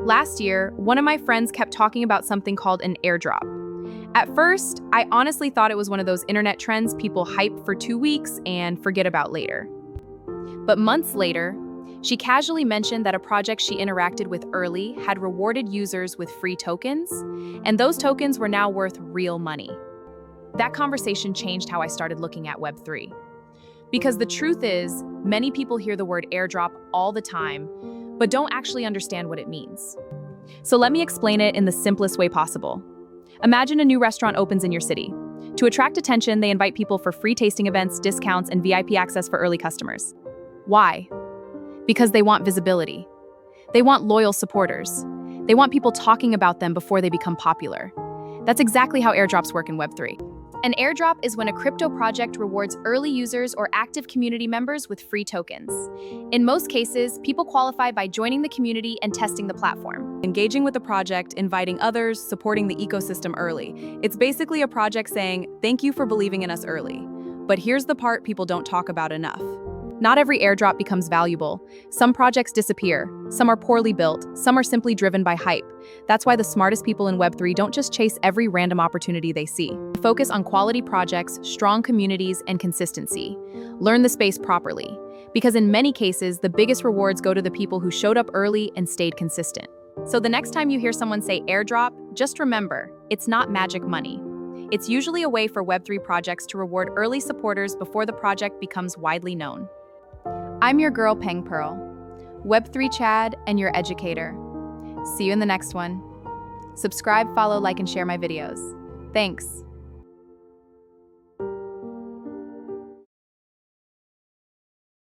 Last year, one of my friends kept talking about something called an airdrop. At first, I honestly thought it was one of those internet trends people hype for 2 weeks and forget about later. But months later, she casually mentioned that a project she interacted with early had rewarded users with free tokens, and those tokens were now worth real money. That conversation changed how I started looking at Web3. Because the truth is, many people hear the word airdrop all the time, but don't actually understand what it means. So let me explain it in the simplest way possible. Imagine a new restaurant opens in your city. To attract attention, they invite people for free tasting events, discounts, and VIP access for early customers. Why? Because they want visibility. They want loyal supporters. They want people talking about them before they become popular. That's exactly how airdrops work in Web3. An airdrop is when a crypto project rewards early users or active community members with free tokens. In most cases, people qualify by joining the community and testing the platform. Engaging with the project, inviting others, supporting the ecosystem early. It's basically a project saying, thank you for believing in us early. But here's the part people don't talk about enough. Not every airdrop becomes valuable. Some projects disappear, some are poorly built, some are simply driven by hype. That's why the smartest people in Web3 don't just chase every random opportunity they see. Focus on quality projects, strong communities, and consistency. Learn the space properly, because in many cases, the biggest rewards go to the people who showed up early and stayed consistent. So the next time you hear someone say airdrop, just remember, it's not magic money. It's usually a way for Web3 projects to reward early supporters before the project becomes widely known. I'm your girl, Peng Pearl, Web3 Chad, and your educator. See you in the next one. Subscribe, follow, like, and share my videos. Thanks.